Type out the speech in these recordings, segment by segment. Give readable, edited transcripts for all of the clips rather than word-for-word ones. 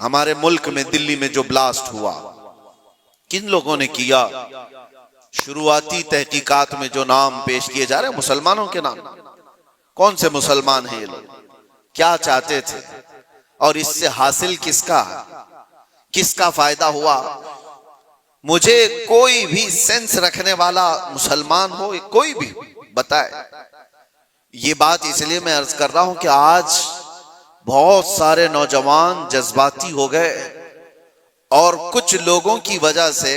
ہمارے ملک میں دلی میں جو بلاسٹ ہوا، کن لوگوں نے کیا؟ شروعاتی تحقیقات میں جو نام پیش کیے جا رہے ہیں مسلمانوں کے نام. کون سے مسلمان ہیں یہ لوگ؟ کیا چاہتے تھے؟ اور اس سے حاصل کس کا فائدہ ہوا؟ مجھے کوئی بھی سینس رکھنے والا مسلمان ہو، کوئی بھی بتائے. یہ بات اس لیے میں عرض کر رہا ہوں کہ آج بہت سارے نوجوان جذباتی ہو گئے، اور کچھ لوگوں کی وجہ سے،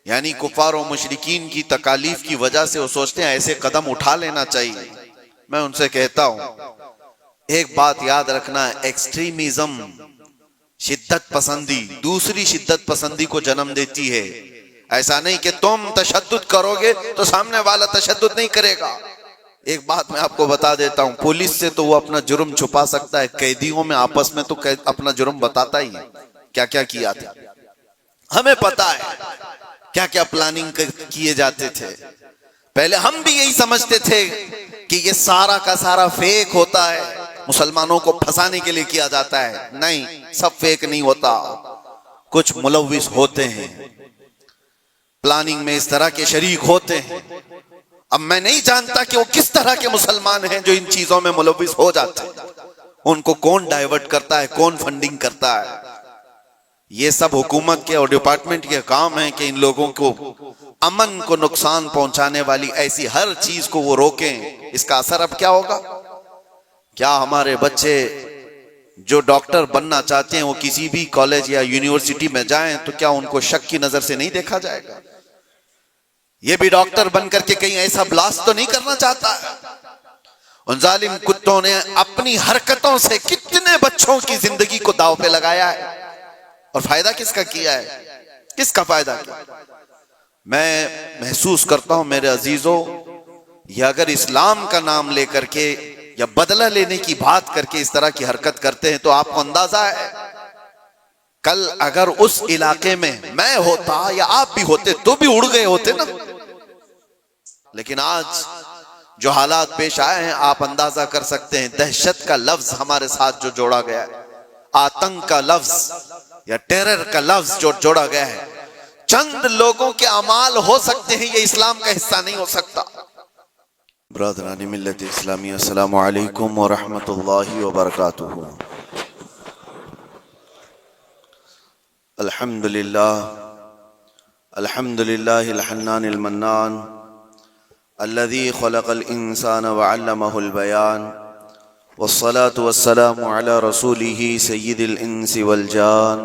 یعنی کفار و مشرکین کی تکالیف کی وجہ سے وہ سوچتے ہیں ایسے قدم اٹھا لینا چاہیے. میں ان سے کہتا ہوں ایک بات یاد رکھنا، ایکسٹریمزم، شدت پسندی دوسری شدت پسندی کو جنم دیتی ہے. ایسا نہیں کہ تم تشدد کرو گے تو سامنے والا تشدد نہیں کرے گا. ایک بات میں آپ کو بتا دیتا ہوں، پولیس سے تو وہ اپنا جرم چھپا سکتا ہے، قیدیوں میں آپس میں تو اپنا جرم بتاتا ہی ہے. کیا کیا کیا تھا ہمیں پتا ہے، کیا کیا پلاننگ کیے جاتے تھے. پہلے ہم بھی یہی سمجھتے تھے کہ یہ سارا کا سارا فیک ہوتا ہے، مسلمانوں کو پھنسانے کے لیے کیا جاتا ہے. نہیں، سب فیک نہیں ہوتا، کچھ ملوث ہوتے ہیں، پلاننگ میں اس طرح کے شریک ہوتے ہیں. اب میں نہیں جانتا کہ وہ کس طرح کے مسلمان ہیں جو ان چیزوں میں ملوث ہو جاتے ہیں، ان کو کون ڈائیورٹ کرتا ہے، کون فنڈنگ کرتا ہے. یہ سب حکومت کے اور ڈپارٹمنٹ کے کام ہیں کہ ان لوگوں کو امن کو نقصان پہنچانے والی ایسی ہر چیز کو وہ روکیں. اس کا اثر اب کیا ہوگا؟ کیا ہمارے بچے جو ڈاکٹر بننا چاہتے ہیں وہ کسی بھی کالج یا یونیورسٹی میں جائیں تو کیا ان کو شک کی نظر سے نہیں دیکھا جائے گا؟ یہ بھی ڈاکٹر بن کر کے کہیں ایسا بلاسٹ تو نہیں کرنا چاہتا ہے؟ ان ظالم کتوں نے اپنی حرکتوں سے کتنے بچوں کی زندگی کو داؤ پہ لگایا ہے، اور فائدہ کس کا کیا ہے؟ کس کا فائدہ کیا؟ میں محسوس کرتا ہوں میرے عزیزوں، یہ اگر اسلام کا نام لے کر کے یا بدلہ لینے کی بات کر کے اس طرح کی حرکت کرتے ہیں تو آپ کو اندازہ ہے کل اگر اس علاقے میں میں ہوتا یا آپ بھی ہوتے تو بھی اڑ گئے ہوتے نا. لیکن آج جو حالات پیش آئے ہیں آپ اندازہ کر سکتے ہیں. دہشت کا لفظ ہمارے ساتھ جو جوڑا گیا ہے، آتنک کا لفظ یا ٹیرر کا لفظ جو جوڑا گیا ہے، چند لوگوں کے اعمال ہو سکتے ہیں، یہ اسلام کا حصہ نہیں ہو سکتا. برادران ملت اسلامی، السلام علیکم ورحمۃ اللہ وبرکاتہ. الحمدللہ الحنان المنان الذي خلق الانسان وعلمه البيان، والصلاة والسلام على رسوله سيد الانس والجان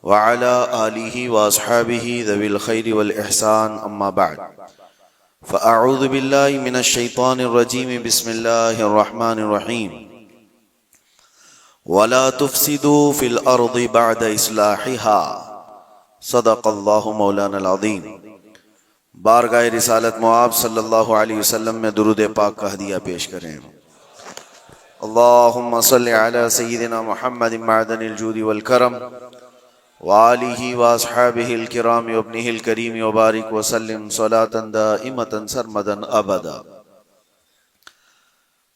وعلى آله واصحابه ذوي الخير والاحسان. اما بعد، فاعوذ بالله من الشيطان الرجيم. بسم الله الرحمن الرحيم. ولا تفسدوا في الارض بعد اصلاحها، صدق الله مولانا العظیم. بارگاہ رسالت معاب صلی اللہ علیہ وسلم میں درود پاک کا ہدیہ پیش کریں. اللہم صل علی سیدنا محمد معدن الجود والکرم وآلہ واصحابہ الکرام وابنہ الکریم وبارک وسلم صلاة دائمة سرمدا ابدا.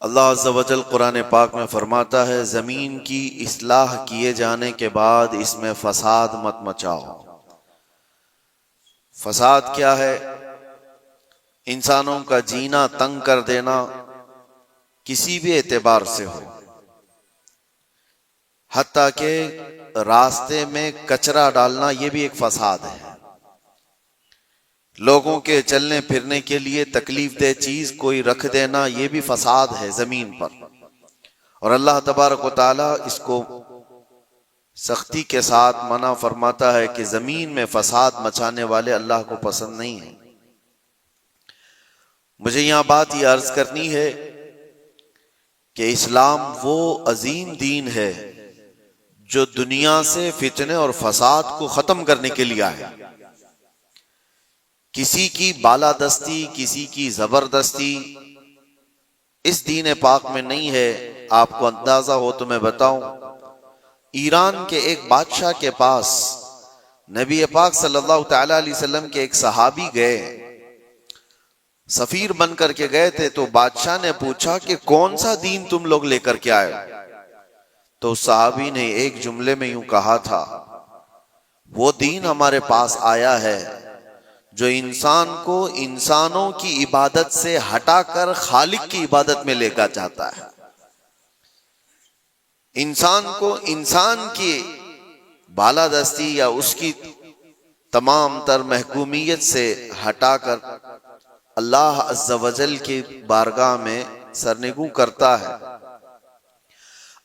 اللہ عز و جل قرآن پاک میں فرماتا ہے زمین کی اصلاح کیے جانے کے بعد اس میں فساد مت مچاؤ. فساد کیا ہے؟ انسانوں کا جینا تنگ کر دینا کسی بھی اعتبار سے ہو، حتیٰ کہ راستے میں کچرا ڈالنا یہ بھی ایک فساد ہے. لوگوں کے چلنے پھرنے کے لیے تکلیف دہ چیز کوئی رکھ دینا یہ بھی فساد ہے زمین پر، اور اللہ تبارک و تعالی اس کو سختی کے ساتھ منع فرماتا ہے کہ زمین میں فساد مچانے والے اللہ کو پسند نہیں ہیں. مجھے یہاں بات یہ عرض کرنی ہے کہ اسلام وہ عظیم دین ہے جو دنیا سے فتنے اور فساد کو ختم کرنے کے لیے آیا. کسی کی بالادستی، کسی کی زبردستی اس دین پاک میں نہیں ہے. آپ کو اندازہ ہو تو میں بتاؤں، ایران کے ایک بادشاہ کے پاس نبی پاک صلی اللہ تعالی علیہ وسلم کے ایک صحابی گئے، سفیر بن کر کے گئے تھے. تو بادشاہ نے پوچھا کہ کون سا دین تم لوگ لے کر کے آئے؟ تو صحابی نے ایک جملے میں یوں کہا تھا، وہ دین ہمارے پاس آیا ہے جو انسان کو انسانوں کی عبادت سے ہٹا کر خالق کی عبادت میں لے کر جاتا ہے۔ انسان کو انسان کی بالادستی یا اس کی تمام تر محکومیت سے ہٹا کر اللہ عز و جل کی بارگاہ میں سرنگوں کرتا ہے۔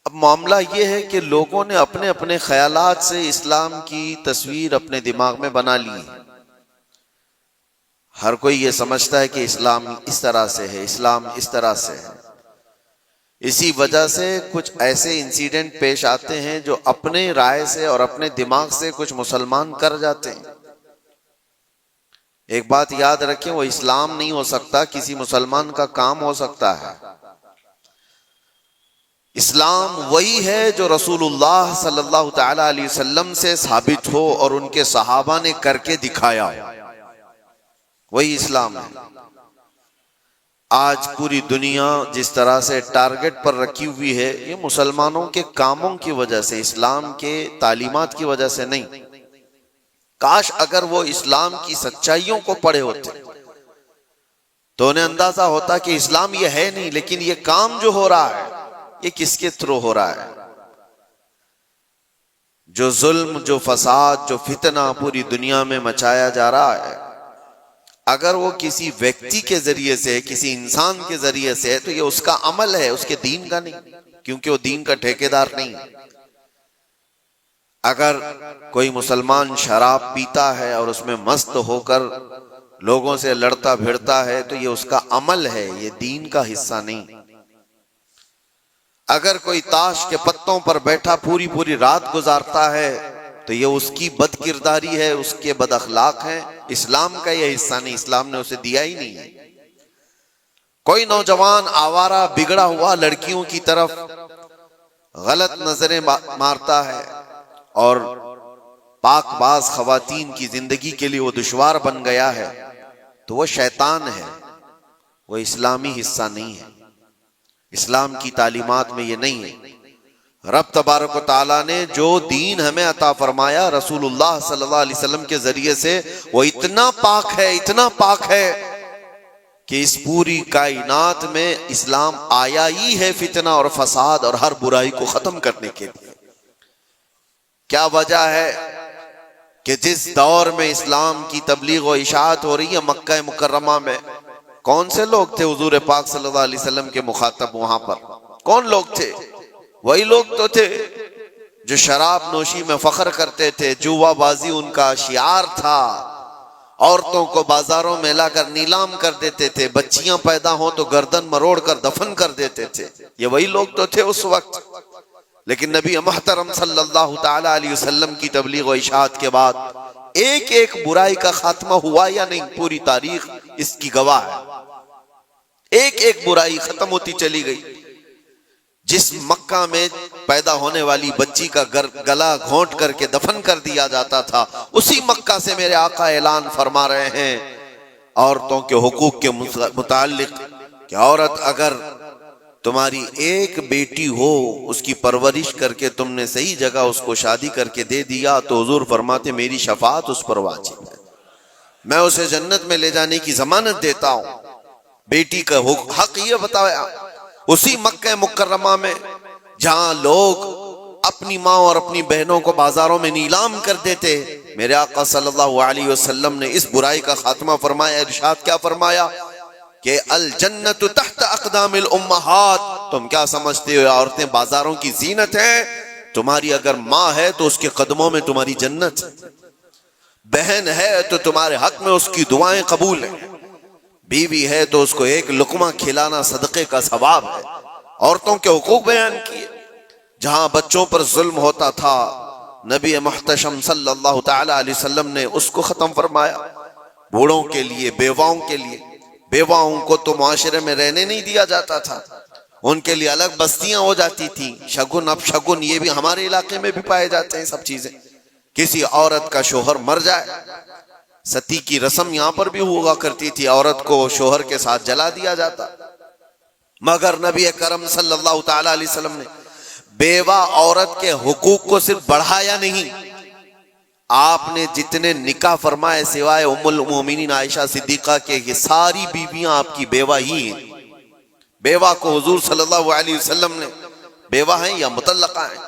اب معاملہ یہ ہے کہ لوگوں نے اپنے اپنے خیالات سے اسلام کی تصویر اپنے دماغ میں بنا لی۔ ہر کوئی یہ سمجھتا ہے کہ اسلام اس طرح سے ہے، اسلام اس طرح سے ہے۔ اسی وجہ سے کچھ ایسے انسیڈنٹ پیش آتے ہیں جو اپنے رائے سے اور اپنے دماغ سے کچھ مسلمان کر جاتے ہیں۔ ایک بات یاد رکھیں، وہ اسلام نہیں ہو سکتا، کسی مسلمان کا کام ہو سکتا ہے۔ اسلام وہی ہے جو رسول اللہ صلی اللہ تعالی علیہ وسلم سے ثابت ہو اور ان کے صحابہ نے کر کے دکھایا، وہی اسلام ہے۔ آج پوری دنیا جس طرح سے ٹارگٹ پر رکھی ہوئی ہے، یہ مسلمانوں کے کاموں کی وجہ سے، اسلام کے تعلیمات کی وجہ سے نہیں۔ کاش اگر وہ اسلام کی سچائیوں کو پڑھے ہوتے تو انہیں اندازہ ہوتا کہ اسلام یہ ہے نہیں، لیکن یہ کام جو ہو رہا ہے یہ کس کے تھرو ہو رہا ہے۔ جو ظلم، جو فساد، جو فتنہ پوری دنیا میں مچایا جا رہا ہے، اگر وہ کسی ویکتی کے ذریعے سے، کسی انسان کے ذریعے سے ہے تو یہ اس کا عمل ہے، اس کے دین کا نہیں، کیونکہ وہ دین کا ٹھیکیدار نہیں۔ اگر کوئی مسلمان شراب پیتا ہے اور اس میں مست ہو کر لوگوں سے لڑتا بھیڑتا ہے تو یہ اس کا عمل ہے، یہ دین کا حصہ نہیں۔ اگر کوئی تاش کے پتوں پر بیٹھا پوری پوری رات گزارتا ہے تو یہ اس کی بد کرداری ہے، اس کے بد اخلاق ہیں، اسلام کا یہ حصہ نہیں، اسلام نے اسے دیا ہی نہیں ہے۔ کوئی نوجوان آوارہ بگڑا ہوا لڑکیوں کی طرف غلط نظریں مارتا ہے اور پاک باز خواتین کی زندگی کے لیے وہ دشوار بن گیا ہے تو وہ شیطان ہے، وہ اسلامی حصہ نہیں ہے، اسلام کی تعلیمات میں یہ نہیں ہے۔ رب تبارک و تعالیٰ نے جو دین ہمیں عطا فرمایا رسول اللہ صلی اللہ علیہ وسلم کے ذریعے سے، وہ اتنا پاک ہے، اتنا پاک ہے کہ اس پوری کائنات میں اسلام آیا ہی ہے فتنہ اور فساد اور ہر برائی کو ختم کرنے کے لیے۔ کیا وجہ ہے کہ جس دور میں اسلام کی تبلیغ و اشاعت ہو رہی ہے مکہ مکرمہ میں، کون سے لوگ تھے حضور پاک صلی اللہ علیہ وسلم کے مخاطب وہاں پر؟ کون لوگ تھے؟ وہی لوگ تو تھے جو شراب نوشی میں فخر کرتے تھے، جوا بازی ان کا شعار تھا، عورتوں کو بازاروں میں لا کر نیلام کر دیتے تھے، بچیاں پیدا ہوں تو گردن مروڑ کر دفن کر دیتے تھے۔ یہ وہی لوگ تو تھے اس وقت۔ لیکن نبی محترم صلی اللہ تعالی علیہ وسلم کی تبلیغ و اشاعت کے بعد ایک ایک برائی کا خاتمہ ہوا یا نہیں؟ پوری تاریخ اس کی گواہ ہے۔ ایک ایک برائی ختم ہوتی چلی گئی۔ جس مکہ میں پیدا ہونے والی بچی کا گلا گھونٹ کر کے دفن کر دیا جاتا تھا، اسی مکہ سے میرے آقا اعلان فرما رہے ہیں عورتوں کے حقوق کے متعلق کہ عورت اگر تمہاری ایک بیٹی ہو، اس کی پرورش کر کے تم نے صحیح جگہ اس کو شادی کر کے دے دیا تو حضور فرماتے میری شفاعت اس پر واجب ہے، میں اسے جنت میں لے جانے کی ضمانت دیتا ہوں۔ بیٹی کا حق یہ بتایا اسی مکہ مکرمہ میں جہاں لوگ اپنی ماں اور اپنی بہنوں کو بازاروں میں نیلام کر دیتے، میرے آقا صلی اللہ علیہ وسلم نے اس برائی کا خاتمہ فرمایا۔ ارشاد کیا فرمایا کہ الجنت تحت اقدام الامہات، تم کیا سمجھتے ہو عورتیں بازاروں کی زینت ہیں؟ تمہاری اگر ماں ہے تو اس کے قدموں میں تمہاری جنت، بہن ہے تو تمہارے حق میں اس کی دعائیں قبول ہیں، بیوی ہے تو اس کو ایک لقمہ کھلانا صدقے کا ثواب ہے۔ عورتوں کے حقوق بیان کیے۔ جہاں بچوں پر ظلم ہوتا تھا نبی محتشم صلی اللہ تعالی علیہ وسلم نے اس کو ختم فرمایا۔ بوڑھوں کے لیے، بیواؤں کے لیے، بیواؤں کو تو معاشرے میں رہنے نہیں دیا جاتا تھا، ان کے لیے الگ بستیاں ہو جاتی تھیں۔ شگن اب شگن یہ بھی ہمارے علاقے میں بھی پائے جاتے ہیں سب چیزیں۔ کسی عورت کا شوہر مر جائے، ستی کی رسم یہاں پر بھی ہوا کرتی تھی، عورت کو شوہر کے ساتھ جلا دیا جاتا، مگر نبی کرم صلی اللہ تعالی علیہ وسلم نے بیوہ عورت کے حقوق کو صرف بڑھایا نہیں، آپ نے جتنے نکاح فرمائے سوائے ام المومنین عائشہ صدیقہ کے، یہ ساری بیویاں آپ کی بیوہ ہی ہیں۔ بیوہ کو حضور صلی اللہ علیہ وسلم نے، بیوہ ہیں یا مطلقہ ہیں،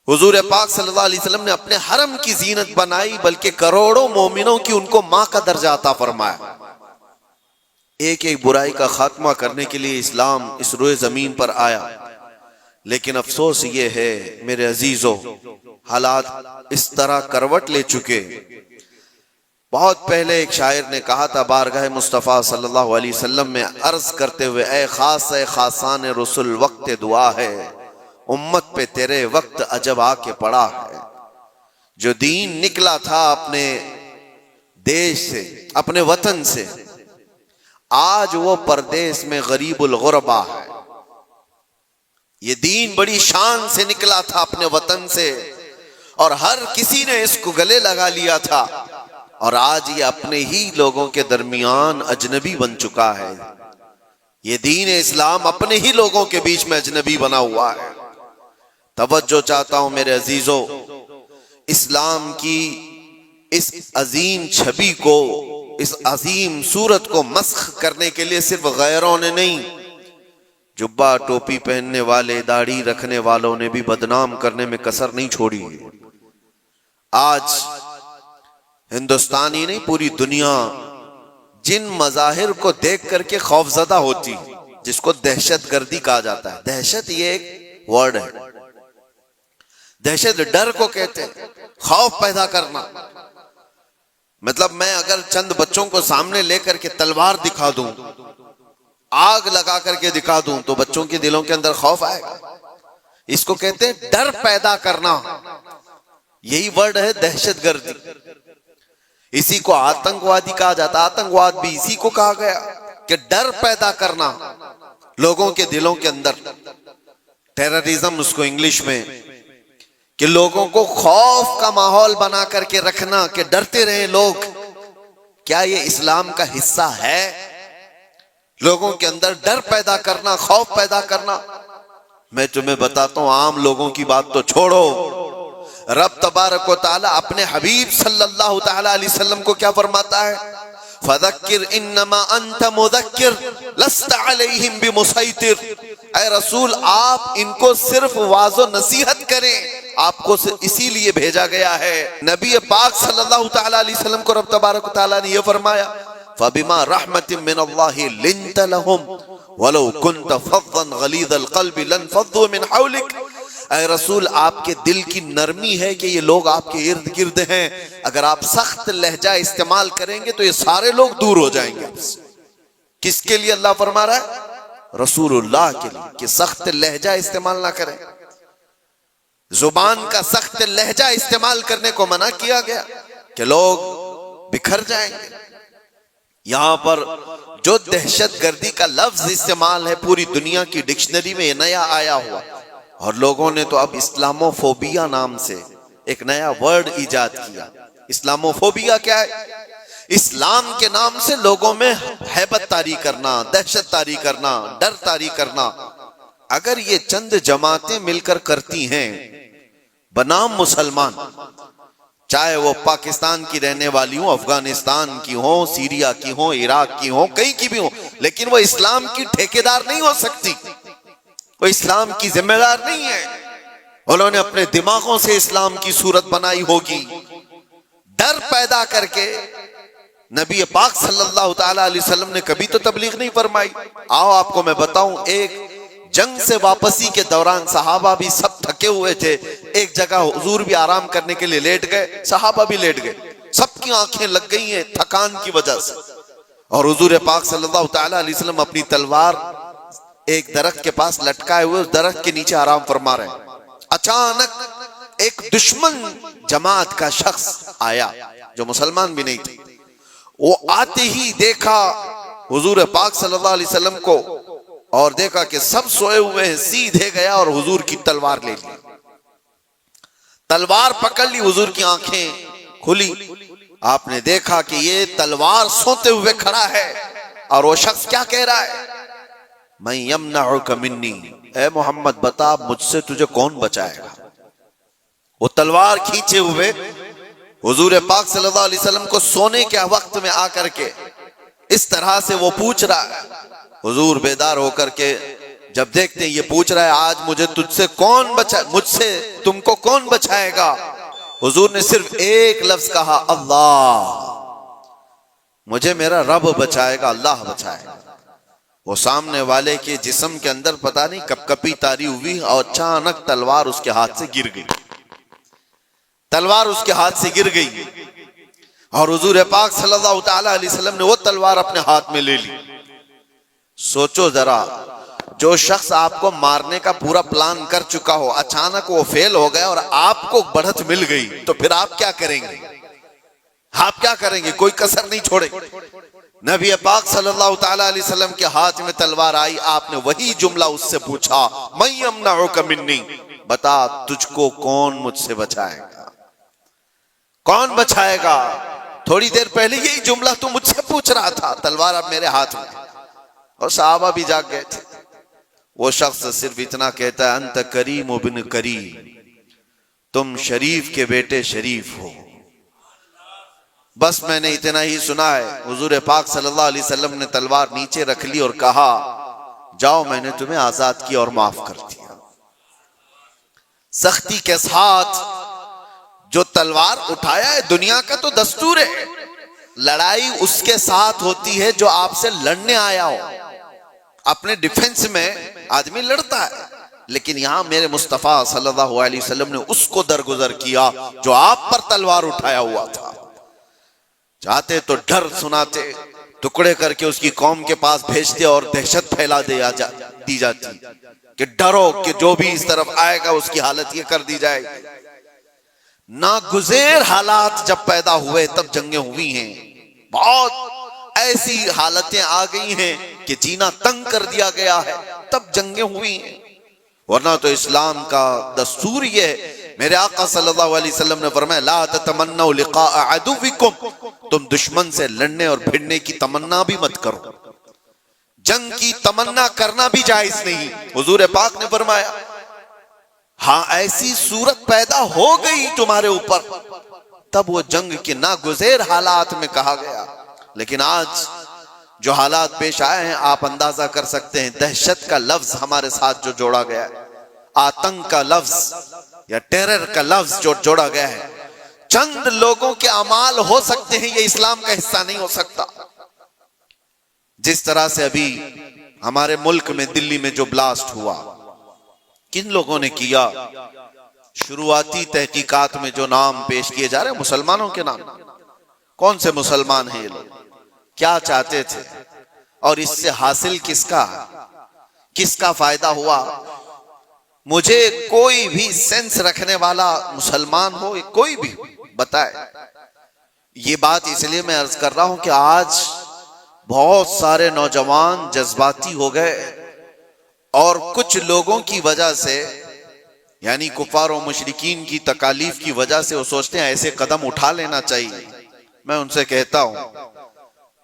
حضور پاک صلی اللہ علیہ وسلم نے اپنے حرم کی زینت بنائی، بلکہ کروڑوں مومنوں کی ان کو ماں کا درجہ عطا فرمایا۔ ایک ایک برائی کا خاتمہ کرنے کے لیے اسلام اس روئے زمین پر آیا، لیکن افسوس یہ ہے میرے عزیزو، حالات اس طرح کروٹ لے چکے۔ بہت پہلے ایک شاعر نے کہا تھا بارگاہ مصطفیٰ صلی اللہ علیہ وسلم میں عرض کرتے ہوئے، اے خاصان رسول وقت دعا ہے، امت پہ تیرے وقت عجب آ کے پڑا ہے۔ جو دین نکلا تھا اپنے دیش سے، اپنے وطن سے، آج وہ پردیس میں غریب الغربا ہے۔ یہ دین بڑی شان سے نکلا تھا اپنے وطن سے، اور ہر کسی نے اس کو گلے لگا لیا تھا، اور آج یہ اپنے ہی لوگوں کے درمیان اجنبی بن چکا ہے۔ یہ دین اسلام اپنے ہی لوگوں کے بیچ میں اجنبی بنا ہوا ہے۔ توجہ چاہتا ہوں میرے عزیزو، اسلام کی اس عظیم چھبی کو، اس عظیم صورت کو مسخ کرنے کے لیے صرف غیروں نے نہیں، جبہ ٹوپی پہننے والے، داڑھی رکھنے والوں نے بھی بدنام کرنے میں کسر نہیں چھوڑی۔ آج ہندوستانی نہیں، پوری دنیا جن مظاہر کو دیکھ کر کے خوف زدہ ہوتی، جس کو دہشت گردی کہا جاتا ہے۔ دہشت یہ ایک ورڈ ہے، دہشت ڈر کو کہتے ہیں، خوف پیدا کرنا۔ مطلب میں اگر چند بچوں کو سامنے لے کر کے تلوار دکھا دوں، آگ لگا کر کے دکھا دوں، تو بچوں کے دلوں کے اندر خوف آئے گا۔ اس کو کہتے ہیں ڈر پیدا کرنا، یہی ورڈ ہے دہشت گردی۔ اسی کو آتنکوادی کہا جاتا، آتنکواد بھی اسی کو کہا گیا کہ ڈر پیدا کرنا لوگوں کے دلوں کے اندر، ٹیررزم اس کو انگلش میں، کہ لوگوں کو خوف کا ماحول بنا کر کے رکھنا کہ ڈرتے رہیں لوگ۔ کیا یہ اسلام کا حصہ ہے؟ لوگوں کے اندر ڈر پیدا کرنا، خوف پیدا کرنا۔ میں تمہیں بتاتا ہوں، عام لوگوں کی بات تو چھوڑو، رب تبارک و تعالی اپنے حبیب صلی اللہ تعالی علیہ وسلم کو کیا فرماتا ہے؟ فَذَكِّرْ إِنَّمَا أَنْتَ مُذَكِّرْ لَسْتَ عَلَيْهِمْ بِمُسَيْطِرْ۔ اے رسول، آپ ان کو صرف واعظ و نصیحت کریں، آپ کو اسی لیے بھیجا گیا ہے۔ نبی پاک صلی اللہ تعالی علیہ وسلم کو رب تبارک و تعالی نے یہ فرمایا، فَبِمَا رَحْمَةٍ مِّنَ اللَّهِ لِنْتَ لَهُمْ وَلَوْ كُنْتَ فَظًّا غَلِيظَ الْقَلْبِ لَانفَضُّوا مِنْ حَوْلِكَ۔ اے رسول، آپ کے دل کی نرمی ہے کہ یہ لوگ آپ کے ارد گرد ہیں، اگر آپ سخت لہجہ استعمال کریں گے تو یہ سارے لوگ دور ہو جائیں گے۔ کس کے لیے اللہ فرما رہا ہے؟ رسول اللہ کے لیے، کہ سخت لہجہ استعمال نہ کریں۔ زبان کا سخت لہجہ استعمال کرنے کو منع کیا گیا کہ لوگ بکھر جائیں گے۔ یہاں پر جو دہشت گردی کا لفظ استعمال ہے پوری دنیا کی ڈکشنری میں یہ نیا آیا ہوا، اور لوگوں نے تو اب اسلاموفوبیا نام سے ایک نیا ورڈ ایجاد کیا۔ اسلاموفوبیا کیا ہے؟ اسلام کے نام سے لوگوں میں ہیبت طاری کرنا، دہشت طاری کرنا، ڈر طاری کرنا۔ اگر یہ چند جماعتیں مل کر کرتی ہیں بنام مسلمان، چاہے وہ پاکستان کی رہنے والی ہوں، افغانستان کی ہوں، سیریا کی ہوں، عراق کی ہوں، کہیں کی بھی ہوں، لیکن وہ اسلام کی ٹھیکیدار نہیں ہو سکتی، وہ اسلام کی ذمہ دار نہیں ہے۔ انہوں نے اپنے دماغوں سے اسلام کی صورت بنائی ہوگی، ڈر پیدا کر کے۔ نبی پاک صلی اللہ تعالی علیہ وسلم نے کبھی تو تبلیغ نہیں فرمائی۔ آؤ آپ کو میں بتاؤں، ایک جنگ سے واپسی کے دوران صحابہ بھی سب تھکے ہوئے تھے، ایک جگہ حضور بھی آرام کرنے کے لیے لیٹ گئے، صحابہ بھی لیٹ گئے، سب کی آنکھیں لگ گئی ہیں تھکان کی وجہ سے، اور حضور پاک صلی اللہ تعالی علیہ وسلم اپنی تلوار ایک درخت کے پاس لٹکائے ہوئے اس درخت کے نیچے آرام فرما رہے ہیں۔ اچانک ایک دشمن جماعت کا شخص آیا جو مسلمان بھی نہیں تھے، وہ آتے ہی دیکھا حضور پاک صلی اللہ علیہ وسلم کو اور دیکھا کہ سب سوئے ہوئے ہیں، سیدھے گیا اور حضور کی تلوار لے لی، تلوار پکڑ لی، حضور کی آنکھیں کھلی، آپ نے دیکھا کہ یہ تلوار سوتے ہوئے کھڑا ہے، اور وہ شخص کیا کہہ رہا ہے؟ من یمنعک منی، اے محمد بتا مجھ سے تجھے کون بچائے گا؟ وہ تلوار کھینچے ہوئے حضور پاک صلی اللہ علیہ وسلم کو سونے کے وقت میں آ کر کے اس طرح سے وہ پوچھ رہا ہے۔ حضور بیدار ہو کر کے جب دیکھتے ہیں یہ پوچھ رہا ہے آج مجھے تجھ سے کون بچائے، مجھ سے تم کو کون بچائے گا؟ حضور نے صرف ایک لفظ کہا، اللہ، مجھے میرا رب بچائے گا، اللہ بچائے گا۔ وہ سامنے والے کے جسم کے اندر پتہ نہیں کپ کپی تاری ہوئی اور اچانک تلوار اس کے ہاتھ سے گر گئی، تلوار اس کے ہاتھ سے گر گئی، اور حضور پاک صلی اللہ تعالی علیہ وسلم نے وہ تلوار اپنے ہاتھ میں لے لی۔ سوچو ذرا، جو شخص آپ کو مارنے کا پورا پلان کر چکا ہو، اچانک وہ فیل ہو گیا اور آپ کو بڑھت مل گئی، تو پھر آپ کیا کریں گے؟ آپ کیا کریں گے؟ کوئی کسر نہیں چھوڑے۔ نبی پاک صلی اللہ تعالی علیہ وسلم کے ہاتھ میں تلوار آئی، آپ نے وہی جملہ اس سے پوچھا، من یمنعک منی، بتا تجھ کو کون مجھ سے بچائے گا؟ کون بچائے گا؟ تھوڑی دیر پہلے یہی جملہ تو مجھ سے پوچھ رہا تھا، تلوار اب میرے ہاتھ میں۔ اور صحابہ بھی جاگ گئے تھے۔ وہ شخص صرف اتنا کہتا ہے، انت کریم ابن کریم، تم شریف کے بیٹے شریف ہو۔ بس میں نے اتنا ہی سنا ہے۔ حضور پاک صلی اللہ علیہ وسلم نے تلوار نیچے رکھ لی اور کہا، جاؤ میں نے تمہیں آزاد کیا اور معاف کر دیا۔ سختی کے ساتھ جو تلوار اٹھایا ہے، دنیا کا تو دستور ہے، لڑائی اس کے ساتھ ہوتی ہے جو آپ سے لڑنے آیا ہو۔ اپنے ڈیفنس میں آدمی لڑتا ہے، لیکن یہاں میرے مصطفیٰ صلی اللہ علیہ وسلم نے اس کو درگزر کیا جو آپ پر تلوار اٹھایا ہوا تھا۔ چاہتے تو ڈر سناتے، ٹکڑے کر کے اس کی قوم کے پاس بھیجتے اور دہشت پھیلا دی جاتی کہ ڈرو کہ جو بھی اس طرف آئے گا اس کی حالت یہ کر دی جائے گی۔ ناگزیر حالات جب پیدا ہوئے تب جنگیں ہوئی ہیں، بہت ایسی حالتیں آ گئی ہیں کہ جینا تنگ کر دیا گیا ہے، تب جنگیں ہوئی ہیں، ورنہ تو اسلام کا دستور یہ ہے۔ میرے آقا صلی اللہ علیہ وسلم نے فرمایا، لا تتمنوا لقاء عدوکم، تم دشمن سے لڑنے اور بھڑنے کی تمنا بھی مت کرو، جنگ کی تمنا کرنا بھی جائز نہیں۔ حضور پاک نے فرمایا، ہاں ایسی صورت پیدا ہو گئی تمہارے اوپر تب وہ جنگ کے ناگزیر حالات میں کہا گیا۔ لیکن آج جو حالات پیش آئے ہیں آپ اندازہ کر سکتے ہیں، دہشت کا لفظ ہمارے ساتھ جو جوڑا گیا ہے، آتنک کا لفظ یا ٹیرر کا لفظ جو جوڑا گیا ہے، چند لوگوں کے اعمال ہو سکتے ہیں، یہ اسلام کا حصہ نہیں ہو سکتا۔ جس طرح سے ابھی ہمارے ملک میں دلی میں جو بلاسٹ ہوا، کن لوگوں نے کیا؟ شروعاتی تحقیقات میں جو نام پیش کیے جا رہے ہیں مسلمانوں کے نام۔ کون سے مسلمان ہیں یہ لوگ؟ کیا چاہتے تھے؟ اور اس سے حاصل کس کا فائدہ ہوا؟ مجھے کوئی بھی سینس رکھنے والا مسلمان ہو، کوئی بھی بتائے۔ یہ بات اس لیے میں عرض کر رہا ہوں کہ آج بہت سارے نوجوان جذباتی ہو گئے، اور کچھ لوگوں کی وجہ سے، یعنی کفار و مشرکین کی تکالیف کی وجہ سے وہ سوچتے ہیں ایسے قدم اٹھا لینا چاہیے۔ میں ان سے کہتا ہوں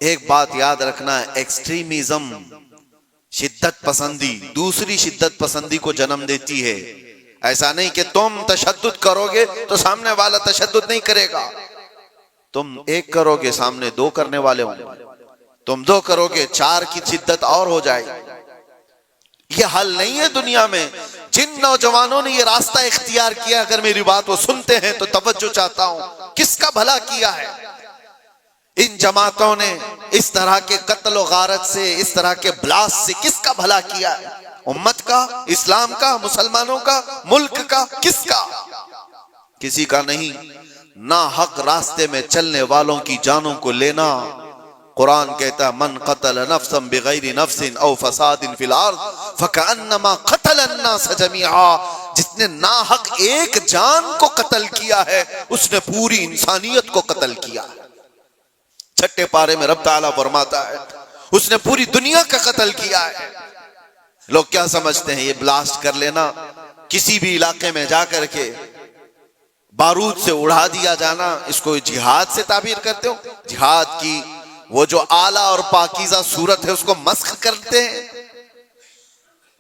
ایک بات یاد رکھنا ہے، ایکسٹریمزم، شدت پسندی دوسری شدت پسندی کو جنم دیتی ہے۔ ایسا نہیں کہ تم تشدد کرو گے تو سامنے والا تشدد نہیں کرے گا، تم ایک کرو گے سامنے دو کرنے والے ہوں گے، تم دو کرو گے چار کی شدت اور ہو جائے گی۔ یہ حل نہیں ہے دنیا میں۔ جن نوجوانوں نے یہ راستہ اختیار کیا، اگر میری بات وہ سنتے ہیں تو توجہ چاہتا ہوں، کس کا بھلا کیا ہے؟ ان جماعتوں نے اس طرح کے قتل و غارت سے، اس طرح کے بلاسٹ سے کس کا بھلا کیا ہے؟ امت کا، اسلام کا، مسلمانوں کا، ملک کا، کس کا؟ کسی کا نہیں۔ ناحق راستے میں چلنے والوں کی جانوں کو لینا، قرآن کہتا ہے من قتل نفسا بغیر نفس او فساد فی الارض فکأنما قتل الناس جميعا، جس نے ناحق ایک جان کو قتل کیا ہے اس نے پوری انسانیت کو قتل کیا ہے۔ چھٹے پارے میں رب تعالیٰ فرماتا ہے اس نے پوری دنیا کا قتل کیا ہے۔ لوگ کیا سمجھتے ہیں یہ بلاسٹ کر لینا، کسی بھی علاقے میں جا کر کے بارود سے اڑا دیا جانا، اس کو جہاد سے تعبیر کرتے ہو؟ جہاد کی وہ جو اعلیٰ اور پاکیزہ صورت ہے اس کو مسخ کرتے ہیں۔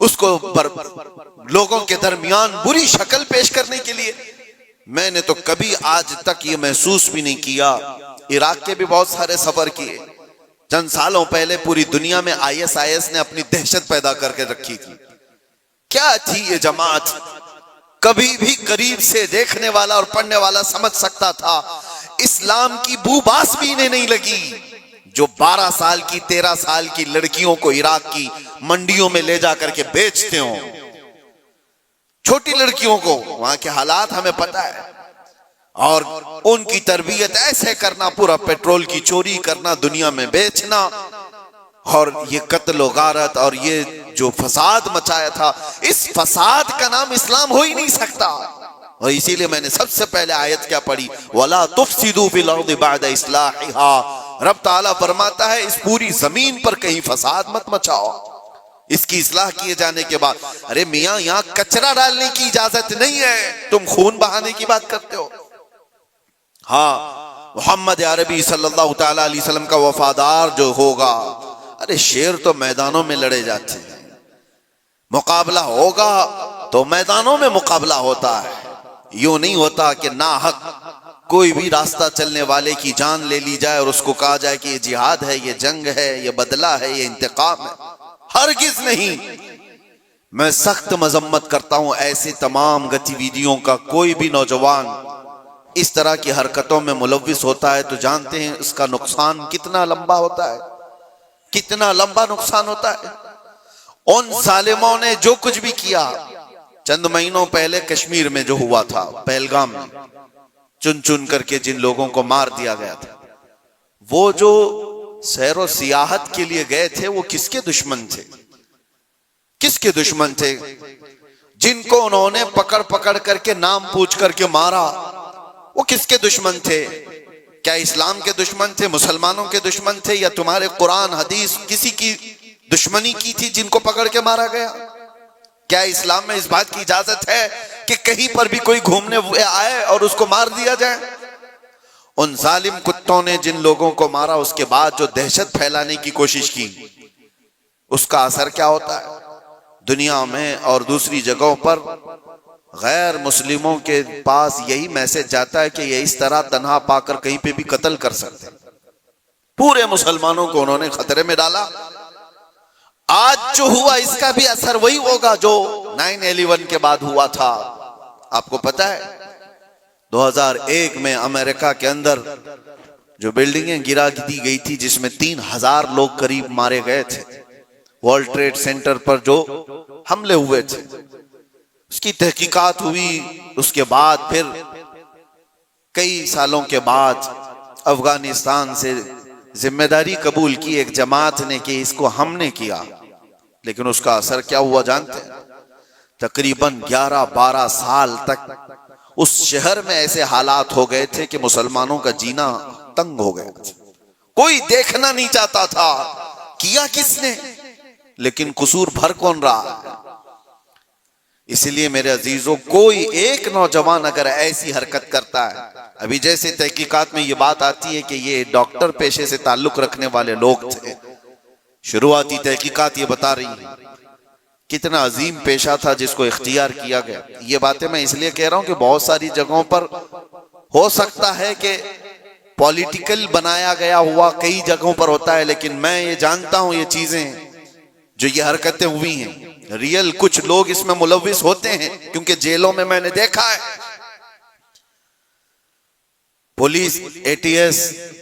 اس کو لوگوں کے درمیان بری شکل پیش کرنے کے لیے. میں نے تو کبھی آج تک یہ محسوس بھی نہیں کیا. عراق کے بھی بہت سارے سفر کیے. چند سالوں پہلے پوری دنیا میں IS نے اپنی دہشت پیدا کر کے رکھی تھی. کیا تھی یہ جماعت؟ کبھی بھی قریب سے دیکھنے والا اور پڑھنے والا سمجھ سکتا تھا اسلام کی بو باس بھی انہیں نہیں لگی. جو 12 سال کی 13 سال کی لڑکیوں کو عراق کی منڈیوں میں لے جا کر کے بیچتے ہوں، چھوٹی لڑکیوں کو، وہاں کے حالات ہمیں پتہ ہے، اور ان کی تربیت ایسے کرنا، پورا پیٹرول کی چوری کرنا، دنیا میں بیچنا، اور یہ قتل و غارت اور یہ جو فساد مچایا تھا، اس فساد کا نام اسلام ہو ہی نہیں سکتا. اور اسی لیے میں نے سب سے پہلے آیت کیا پڑھی؟ وَلَا تُفْسِدُوا فِي الْأَرْضِ بَعْدَ إِصْلَاحِهَا. رب تعالیٰ فرماتا ہے اس پوری زمین پر کہیں فساد مت مچاؤ اس کی اصلاح کیے جانے کے بعد. ارے میاں یہاں کچرا ڈالنے کی اجازت نہیں ہے، تم خون بہانے کی بات کرتے ہو. ہاں، محمد عربی صلی اللہ تعالیٰ علیہ وسلم کا وفادار جو ہوگا، ارے شیر تو میدانوں میں لڑے جاتے ہیں، مقابلہ ہوگا تو میدانوں میں مقابلہ ہوتا ہے. یوں نہیں ہوتا کہ ناحق کوئی بھی راستہ چلنے والے کی جان لے لی جائے اور اس کو کہا جائے کہ یہ جہاد ہے، یہ جنگ ہے، یہ بدلہ ہے، یہ انتقام ہے. ہرگز نہیں. میں سخت مذمت کرتا ہوں ایسے تمام گتیویدیوں کا. کوئی بھی نوجوان اس طرح کی حرکتوں میں ملوث ہوتا ہے تو جانتے ہیں اس کا نقصان کتنا لمبا ہوتا ہے، کتنا لمبا نقصان ہوتا ہے. ان ظالموں نے جو کچھ بھی کیا، چند مہینوں پہلے کشمیر میں جو ہوا تھا، پہلگام میں چن چن کر کے جن لوگوں کو مار دیا گیا تھا، وہ جو سیر و سیاحت کے لیے گئے تھے وہ کس کے دشمن تھے؟ کس کے دشمن تھے؟ جن کو انہوں نے پکڑ پکڑ کر کے نام پوچھ کر کے مارا، وہ کس کے دشمن تھے؟ کیا اسلام کے دشمن تھے، مسلمانوں کے دشمن تھے، یا تمہارے قرآن حدیث کسی کی دشمنی کی تھی جن کو پکڑ کے مارا گیا؟ کیا اسلام میں اس بات کی اجازت ہے کہ کہیں پر بھی کوئی گھومنے آئے اور اس کو مار دیا جائے؟ ان ظالم کتوں نے جن لوگوں کو مارا، اس کے بعد جو دہشت پھیلانے کی کوشش کی، اس کا اثر کیا ہوتا ہے دنیا میں اور دوسری جگہوں پر؟ غیر مسلموں کے پاس یہی میسج جاتا ہے کہ یہ اس طرح تنہا پا کر کہیں پہ بھی قتل کر سکتے. پورے مسلمانوں کو انہوں نے خطرے میں ڈالا. آج جو ہوا اس کا بھی اثر وہی ہوگا جو 9/11 کے بعد ہوا تھا. آپ کو پتا ہے 2001 میں امریکہ کے اندر جو بلڈنگیں گرا دی گئی تھی جس میں 3000 لوگ قریب مارے گئے تھے، ورلڈ ٹریڈ سینٹر پر جو حملے ہوئے تھے، اس کی تحقیقات ہوئی. اس کے بعد پھر کئی سالوں کے بعد افغانستان سے ذمہ داری قبول کی ایک جماعت نے کہ اس کو ہم نے کیا، لیکن اس کا اثر کیا ہوا جانتے ہیں؟ تقریباً 11-12 سال تک اس شہر میں ایسے حالات ہو گئے تھے کہ مسلمانوں کا جینا تنگ ہو گیا. کوئی دیکھنا نہیں چاہتا تھا کیا کس نے، لیکن قصور بھر کون رہا؟ اس لیے میرے عزیزوں، کوئی ایک نوجوان اگر ایسی حرکت کرتا ہے، ابھی جیسے تحقیقات میں یہ بات آتی ہے کہ یہ ڈاکٹر پیشے سے تعلق رکھنے والے لوگ تھے، شروعاتی تحقیقات یہ بتا رہی ہیں کتنا عظیم پیشہ تھا جس کو اختیار کیا گیا. یہ باتیں میں اس لیے کہہ رہا ہوں کہ بہت ساری جگہوں پر ہو سکتا ہے کہ پولیٹیکل بنایا گیا ہوا کئی جگہوں پر ہوتا ہے، لیکن میں یہ جانتا ہوں یہ چیزیں جو یہ حرکتیں ہوئی ہیں ریئل کچھ لوگ اس میں ملوث ہوتے ہیں، کیونکہ جیلوں میں نے دیکھا ہے پولیس ATS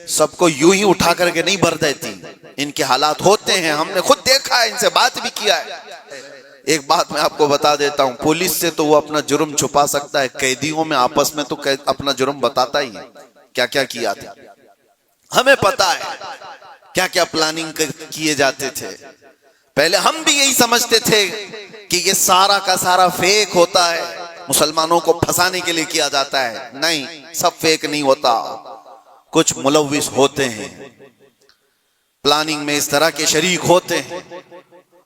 سب کو یوں ہی اٹھا کر کے نہیں بھر دیتی، ان کے حالات ہوتے ہیں، ہم نے خود دیکھا ہے، ان سے بات بھی کیا ہے. ایک بات میں آپ کو بتا دیتا ہوں، پولیس سے تو وہ اپنا جرم چھپا سکتا ہے، قیدیوں میں آپس میں تو اپنا جرم بتاتا ہی ہے کیا کیا کیا تھا. ہمیں پتا ہے کیا کیا پلاننگ کیے جاتے تھے. پہلے ہم بھی یہی سمجھتے تھے کہ یہ سارا کا سارا فیک ہوتا ہے، مسلمانوں کو پھنسانے کے لیے کیا جاتا ہے. نہیں، سب فیک نہیں ہوتا، کچھ ملوث ہوتے ہیں، پلاننگ میں اس طرح کے شریک ہوتے ہیں.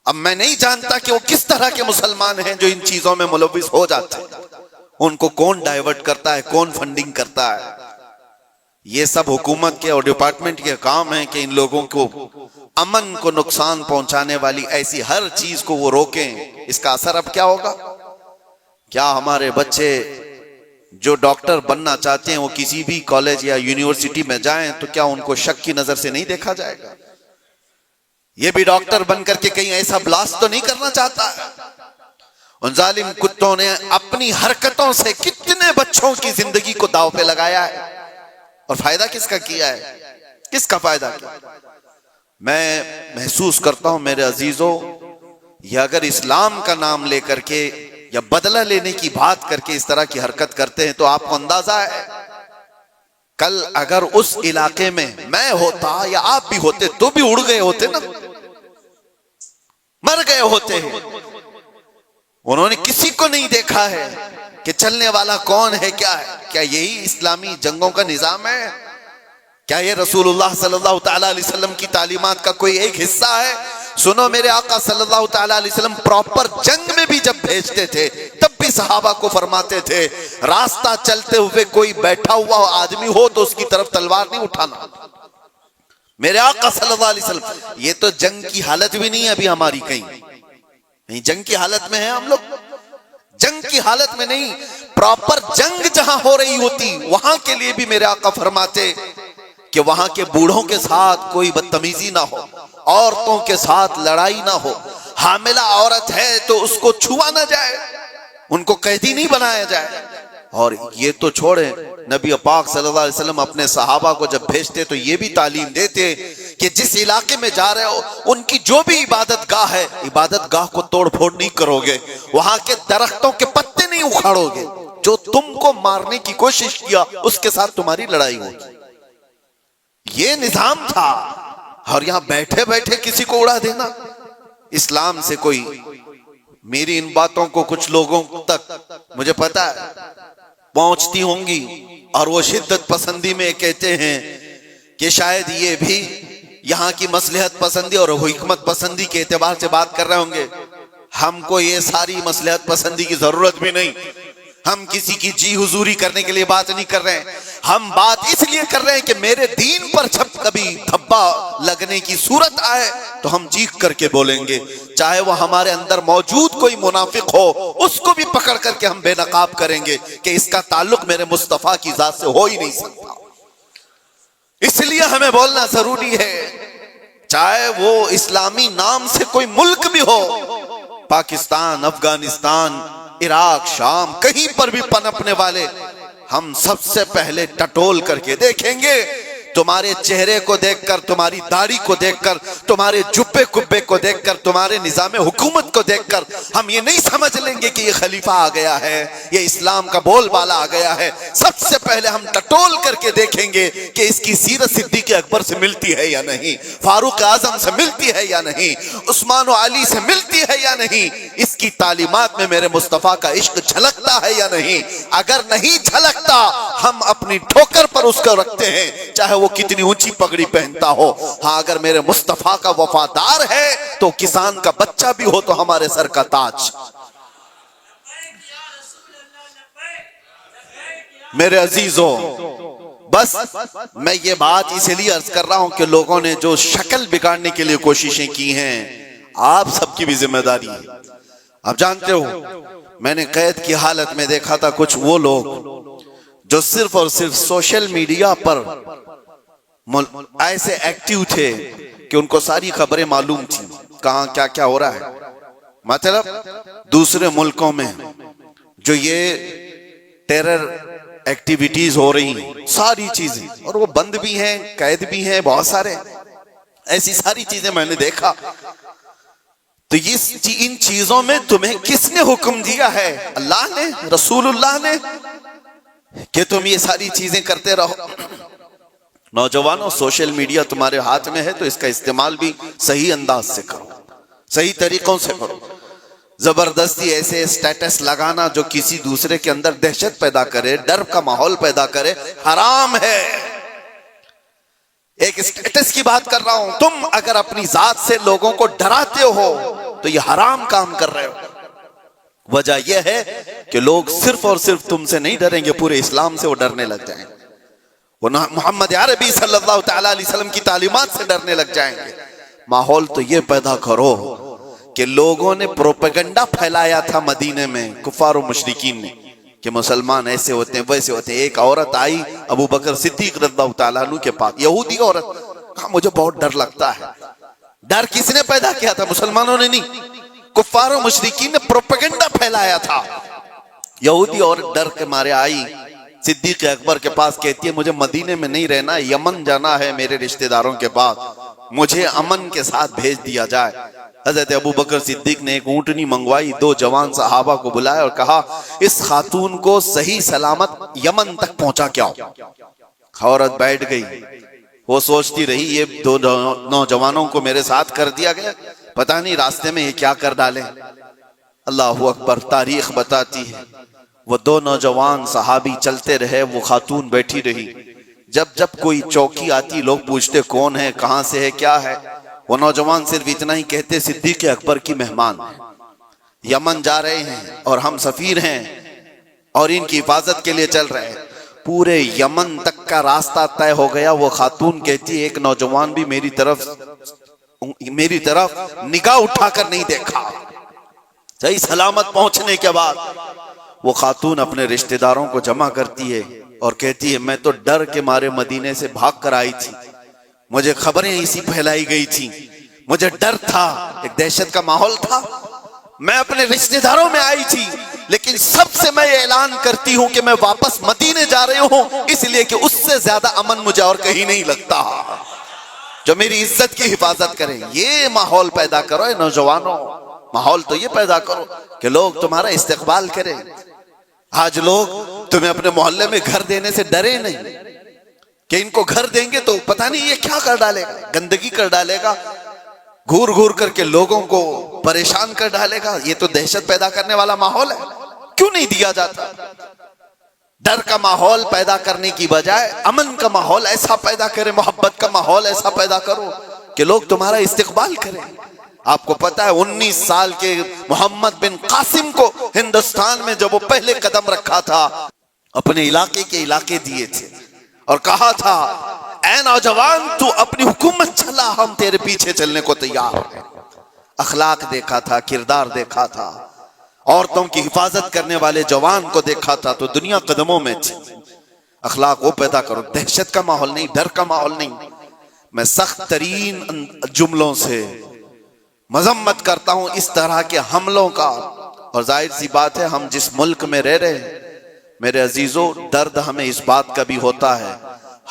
اب میں نہیں جانتا کہ وہ کس طرح کے مسلمان ہیں جو ان چیزوں میں ملوث ہو جاتے ہیں، ان کو کون ڈائیورٹ کرتا ہے، کون فنڈنگ کرتا ہے، یہ سب حکومت کے اور ڈپارٹمنٹ کے کام ہیں کہ ان لوگوں کو امن کو نقصان پہنچانے والی ایسی ہر چیز کو وہ روکیں۔ اس کا اثر اب کیا ہوگا؟ کیا ہمارے بچے جو ڈاکٹر بننا چاہتے ہیں وہ کسی بھی کالج یا یونیورسٹی میں جائیں تو کیا ان کو شک کی نظر سے نہیں دیکھا جائے گا؟ یہ بھی ڈاکٹر بن کر کے کہیں ایسا بلاسٹ تو نہیں کرنا چاہتا ہے؟ ان ظالم کتوں نے اپنی حرکتوں سے کتنے بچوں کی زندگی کو داؤ پہ لگایا ہے، اور فائدہ کس کا کیا ہے؟ کس کا فائدہ کیا؟ میں محسوس کرتا ہوں میرے عزیزوں، یہ اگر اسلام کا نام لے کر کے یا بدلہ لینے کی بات کر کے اس طرح کی حرکت کرتے ہیں تو آپ کو اندازہ ہے کل اگر اس علاقے میں میں ہوتا یا آپ بھی ہوتے تو بھی اڑ گئے ہوتے نا، مر گئے ہوتے ہیں۔ انہوں نے کسی کو نہیں دیکھا ہے کہ چلنے والا کون ہے، کیا ہے؟ کیا یہی اسلامی جنگوں کا نظام ہے؟ کیا یہ رسول اللہ صلی اللہ تعالی علیہ وسلم کی تعلیمات کا کوئی ایک حصہ ہے؟ سنو، میرے آقا صلی اللہ تعالی علیہ وسلم پراپر جنگ میں بھی جب بھیجتے تھے تب بھی صحابہ کو فرماتے تھے راستہ چلتے ہوئے کوئی بیٹھا ہوا آدمی ہو تو اس کی طرف تلوار نہیں اٹھانا۔ میرے آقا صلی اللہ علیہ وسلم، یہ تو جنگ کی حالت بھی نہیں ہے ابھی ہماری، کہیں جنگ کی حالت میں ہیں ہم لوگ؟ جنگ کی حالت میں نہیں، پراپر جنگ جہاں ہو رہی ہوتی وہاں کے لیے بھی میرے آقا فرماتے کہ وہاں کے بوڑھوں کے ساتھ کوئی بدتمیزی نہ ہو، عورتوں کے ساتھ لڑائی نہ ہو، حاملہ عورت ہے تو اس کو چھوا نہ جائے، ان کو قیدی نہیں بنایا جائے۔ اور یہ تو چھوڑیں، نبی پاک صلی اللہ علیہ وسلم اپنے صحابہ کو جب بھیجتے تو یہ بھی تعلیم دیتے کہ جس علاقے میں جا رہے ہو ان کی جو بھی عبادت گاہ ہے، عبادت گاہ کو توڑ پھوڑ نہیں کرو گے، وہاں کے درختوں کے پتے نہیں اکھاڑو گے، جو تم کو مارنے کی کوشش کیا اس کے ساتھ تمہاری لڑائی ہوگی۔ یہ نظام تھا، اور یہاں بیٹھے بیٹھے کسی کو اڑا دینا، اسلام سے کوئی، میری ان باتوں کو کچھ لوگوں تک مجھے پتا ہے پہنچتی ہوں گی، اور وہ شدت پسندی میں کہتے ہیں کہ شاید یہ بھی یہاں کی مصلحت پسندی اور حکمت پسندی کے اعتبار سے بات کر رہے ہوں گے۔ ہم کو یہ ساری مصلحت پسندی کی ضرورت بھی نہیں، ہم کسی کی جی حضوری کرنے کے لیے بات نہیں کر رہے ہیں، ہم بات اس لیے کر رہے ہیں کہ میرے دین پر جب کبھی دھبا لگنے کی صورت آئے تو ہم چیخ کر کے بولیں گے، چاہے وہ ہمارے اندر موجود کوئی منافق ہو اس کو بھی پکڑ کر کے ہم بے نقاب کریں گے کہ اس کا تعلق میرے مصطفیٰ کی ذات سے ہو ہی نہیں سکتا۔ اس لیے ہمیں بولنا ضروری ہے، چاہے وہ اسلامی نام سے کوئی ملک بھی ہو، پاکستان، افغانستان، عراق، شام، کہیں پر بھی پنپنے والے، ہم سب سے پہلے ٹٹول کر کے دیکھیں گے۔ تمہارے چہرے کو دیکھ کر، تمہاری داڑھی کو دیکھ کر، تمہارے جبے کبے کو دیکھ کر، تمہارے نظام حکومت کو دیکھ کر ہم یہ نہیں سمجھ لیں گے کہ یہ خلیفہ آ گیا ہے، یہ اسلام کا بول بالا آ گیا ہے۔ سب سے پہلے ہم ٹٹول کر کے دیکھیں گے کہ اس کی سیرت صدیق اکبر سے ملتی ہے یا نہیں، فاروق اعظم سے ملتی ہے یا نہیں، عثمان و علی سے ملتی ہے یا نہیں، اس کی تعلیمات میں میرے مصطفیٰ کا عشق جھلکتا ہے یا نہیں۔ اگر نہیں جھلکتا ہم اپنی ٹھوکر پر اس کو رکھتے ہیں، چاہے وہ کتنی اونچی پگڑی پہنتا ہو۔ ہاں، اگر میرے مصطفیٰ کا وفادار ہے تو کسان کا بچہ بھی ہو تو ہمارے سر کا تاج۔ میرے عزیزوں، بس میں یہ بات اس لیے عرض کر رہا ہوں کہ لوگوں نے جو شکل بگاڑنے کے لیے کوششیں کی ہیں، آپ سب کی بھی ذمہ داری ہے۔ آپ جانتے ہو، میں نے قید کی حالت میں دیکھا تھا کچھ وہ لوگ جو صرف اور صرف سوشل میڈیا پر ایسے ایکٹیو تھے کہ ان کو ساری خبریں معلوم تھیں، کہاں کیا کیا ہو رہا ہے۔ مطلب دوسرے ملکوں میں جو یہ ٹیرر ایکٹیویٹیز ہو رہی ہیں، ساری چیزیں، اور وہ بند بھی ہیں، قید بھی ہیں، بہت سارے ایسی ساری چیزیں میں نے دیکھا۔ تو ان چیزوں میں تمہیں کس نے حکم دیا ہے؟ اللہ نے، رسول اللہ نے، کہ تم یہ ساری چیزیں کرتے رہو؟ نوجوانوں، سوشل میڈیا تمہارے ہاتھ میں ہے تو اس کا استعمال بھی صحیح انداز سے کرو، صحیح طریقوں سے کرو۔ زبردستی ایسے اسٹیٹس لگانا جو کسی دوسرے کے اندر دہشت پیدا کرے، ڈر کا ماحول پیدا کرے، حرام ہے۔ ایک اسٹیٹس کی بات کر رہا ہوں، تم اگر اپنی ذات سے لوگوں کو ڈراتے ہو تو یہ حرام کام کر رہے ہو۔ وجہ یہ ہے کہ لوگ صرف اور صرف تم سے نہیں ڈریں گے، پورے اسلام سے وہ ڈرنے لگ جائیں گے۔ وہ محمد عربی صلی اللہ تعالی علیہ وسلم کی تعلیمات سے ڈرنے لگ جائیں گے۔ ماحول تو یہ پیدا کرو کہ لوگوں نے پروپیگنڈا پھیلایا تھا مدینے میں کفار و مشرکین نے کہ مسلمان ایسے ہوتے ہیں ویسے ہوتے ہیں۔ ایک عورت آئی ابو بکر صدیق رضی اللہ تعالیٰ عنہ کے پاس، یہودی عورت، کہا مجھے بہت ڈر لگتا ہے۔ ڈر کس نے پیدا کیا تھا؟ مسلمانوں نے نہیں، کفار و مشرکین نے پروپیگنڈا پھیلایا تھا۔ یہودی عورت ڈر کے مارے آئی صدیق اکبر کے پاس، کہتی ہے مجھے مدینے میں نہیں رہنا، یمن جانا ہے میرے رشتہ داروں کے پاس، مجھے امن کے ساتھ بھیج دیا جائے۔ حضرت ابو بکر صدیق نے ایک اونٹنی منگوائی، 2 جوان صحابہ کو بلایا اور کہا اس خاتون کو صحیح سلامت یمن تک پہنچا کے آؤ۔ عورت بیٹھ گئی، وہ سوچتی رہی یہ 2 نوجوانوں کو میرے ساتھ کر دیا گیا، پتہ نہیں راستے میں یہ کیا کر ڈالیں۔ اللہ اکبر، تاریخ بتاتی ہے وہ 2 نوجوان صحابی چلتے رہے، وہ خاتون بیٹھی رہی۔ جب کوئی چوکی آتی لوگ پوچھتے کون ہے، کہاں سے ہے، کیا ہے، وہ نوجوان صرف اتنا ہی کہتے صدیق اکبر کی مہمان ہیں، یمن جا رہے ہیں اور ہم سفیر ہیں اور ان کی حفاظت کے لیے چل رہے ہیں۔ پورے یمن تک کا راستہ طے ہو گیا، وہ خاتون کہتی ایک نوجوان بھی میری طرف نگاہ اٹھا کر نہیں دیکھا۔ صحیح سلامت پہنچنے کے بعد وہ خاتون اپنے رشتہ داروں کو جمع کرتی ہے اور کہتی ہے میں تو ڈر کے مارے مدینے سے بھاگ کر آئی تھی، مجھے خبریں ایسی پھیلائی گئی تھی، مجھے ڈر تھا، ایک دہشت کا ماحول تھا، میں اپنے رشتہ داروں میں آئی تھی، لیکن سب سے میں یہ اعلان کرتی ہوں کہ میں واپس مدینے جا رہی ہوں، اس لیے کہ اس سے زیادہ امن مجھے اور کہیں نہیں لگتا جو میری عزت کی حفاظت کریں۔ یہ ماحول پیدا کرو اے نوجوانوں، ماحول تو یہ پیدا کرو کہ لوگ تمہارا استقبال کریں۔ آج لوگ تمہیں اپنے محلے میں گھر دینے سے ڈرے نہیں کہ ان کو گھر دیں گے تو پتہ نہیں یہ کیا کر ڈالے گا، گندگی کر ڈالے گا، گھور گھور کر کے لوگوں کو پریشان کر ڈالے گا۔ یہ تو دہشت پیدا کرنے والا ماحول ہے، کیوں نہیں دیا جاتا؟ ڈر کا ماحول پیدا کرنے کی بجائے امن کا ماحول ایسا پیدا کرے، محبت کا ماحول ایسا پیدا کرو کہ لوگ تمہارا استقبال کریں۔ آپ کو پتا ہے 19 سال کے محمد بن قاسم کو ہندوستان میں جب وہ پہلے قدم رکھا تھا اپنے علاقے کے علاقے دیے تھے اور کہا تھا اے نوجوان تو اپنی حکومت چلا، ہم تیرے پیچھے چلنے کو تیار ہیں۔ اخلاق دیکھا تھا، کردار دیکھا تھا، عورتوں کی حفاظت کرنے والے جوان کو دیکھا تھا تو دنیا قدموں میں تھی۔ اخلاق وہ پیدا کرو، دہشت کا ماحول نہیں، ڈر کا ماحول نہیں۔ میں سخت ترین جملوں سے مذمت کرتا ہوں اس طرح کے حملوں کا، اور ظاہر سی بات ہے ہم جس ملک میں رہ رہے ہیں میرے عزیزوں، درد ہمیں اس بات کا بھی ہوتا ہے،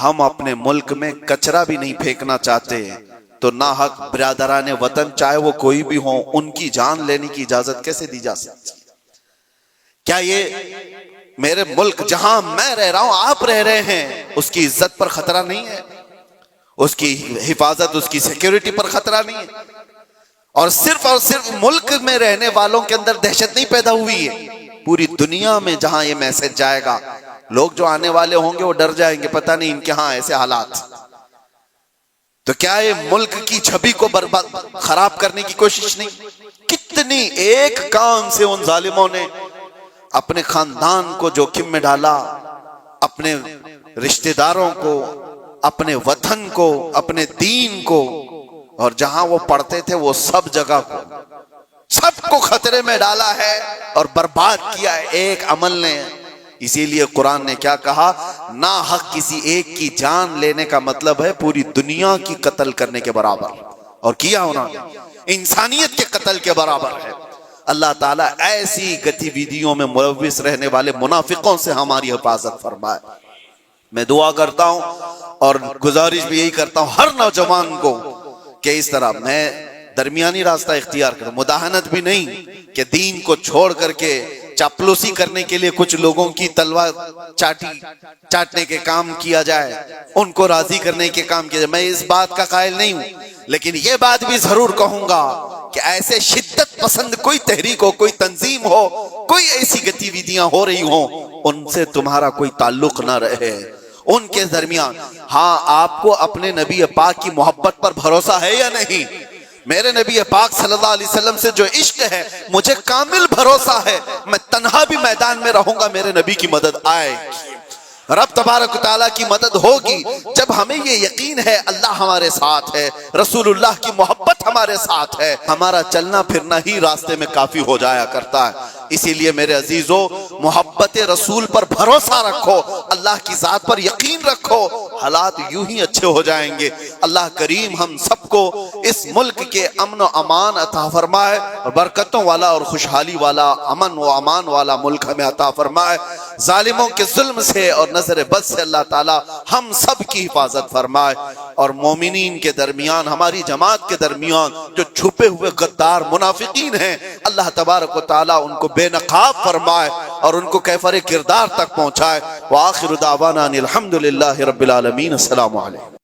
ہم اپنے ملک میں کچرا بھی نہیں پھینکنا چاہتے تو ناحق برادران وطن چاہے وہ کوئی بھی ہوں ان کی جان لینے کی اجازت کیسے دی جا سکتی؟ کیا یہ میرے ملک جہاں میں رہ رہا ہوں آپ رہ رہے ہیں اس کی عزت پر خطرہ نہیں ہے؟ اس کی حفاظت، اس کی سیکیورٹی پر خطرہ نہیں ہے؟ اور صرف ملک میں رہنے والوں کے اندر دہشت نہیں پیدا ہوئی ہے، پوری دنیا میں جہاں یہ میسج جائے گا لوگ جو آنے والے ہوں گے وہ ڈر جائیں گے، پتہ نہیں ان کے ہاں ایسے حالات۔ تو کیا یہ ملک کی چھبی کو خراب کرنے کی کوشش نہیں؟ کتنی ایک کام سے ان ظالموں نے اپنے خاندان کو جوخم میں ڈالا، اپنے رشتہ داروں کو، اپنے وطن کو، اپنے دین کو، اور جہاں وہ پڑھتے تھے وہ سب جگہ کو، سب کو خطرے میں ڈالا ہے اور برباد کیا ہے ایک عمل نے۔ اسی لیے قرآن نے کیا کہا، ناحق کسی ایک کی جان لینے کا مطلب ہے پوری دنیا کی قتل کرنے کے برابر، اور کیا انہوں نے انسانیت کے قتل کے برابر ہے۔ اللہ تعالیٰ ایسی گتی ویدیوں میں ملوث رہنے والے منافقوں سے ہماری حفاظت فرمائے۔ میں دعا کرتا ہوں اور گزارش بھی یہی کرتا ہوں ہر نوجوان کو کہ اس طرح میں درمیانی راستہ اختیار کروں، مداہنت بھی نہیں کہ دین کو چھوڑ کر کے چاپلوسی کرنے کے لیے کچھ لوگوں کی تلوار چاٹنے کے کام کیا جائے، ان کو راضی کرنے کے کام کیا جائے، میں اس بات کا قائل نہیں ہوں، لیکن یہ بات بھی ضرور کہوں گا کہ ایسے شدت پسند کوئی تحریک ہو، کوئی تنظیم ہو، کوئی ایسی گتی ویدیاں ہو رہی ہوں، ان سے تمہارا کوئی تعلق نہ رہے، ان کے درمیان۔ ہاں آپ کو اپنے نبی پاک کی محبت پر بھروسہ ہے یا نہیں؟ میرے نبی پاک صلی اللہ علیہ وسلم سے جو عشق ہے مجھے کامل بھروسہ ہے، میں تنہا بھی میدان میں رہوں گا میرے نبی کی مدد آئے گی، رب تبارک و تعالیٰ کی مدد ہوگی جب ہمیں یہ یقین ہے اللہ ہمارے ساتھ ہے، رسول اللہ کی محبت ہمارے ساتھ ہے، ہمارا چلنا پھرنا ہی راستے میں کافی ہو جایا کرتا ہے۔ اسی لیے میرے عزیزو، محبت رسول پر بھروسہ رکھو، اللہ کی ذات پر یقین رکھو، حالات یوں ہی اچھے ہو جائیں گے۔ اللہ کریم ہم سب کو اس ملک کے امن و امان عطا فرمائے، اور برکتوں والا اور خوشحالی والا، امن و امان والا ملک ہمیں عطا فرمائے۔ ظالموں کے ظلم سے اور نظر بد سے اللہ تعالی ہم سب کی حفاظت فرمائے، اور مومنین کے درمیان، ہماری جماعت کے درمیان جو چھپے ہوئے غدار منافقین ہیں، اللہ تبارک و تعالی ان کو بے نقاب فرمائے اور ان کو کیفر کردار تک پہنچائے۔ وآخر دعوانا ان الحمدللہ رب العالمین۔ السلام علیکم۔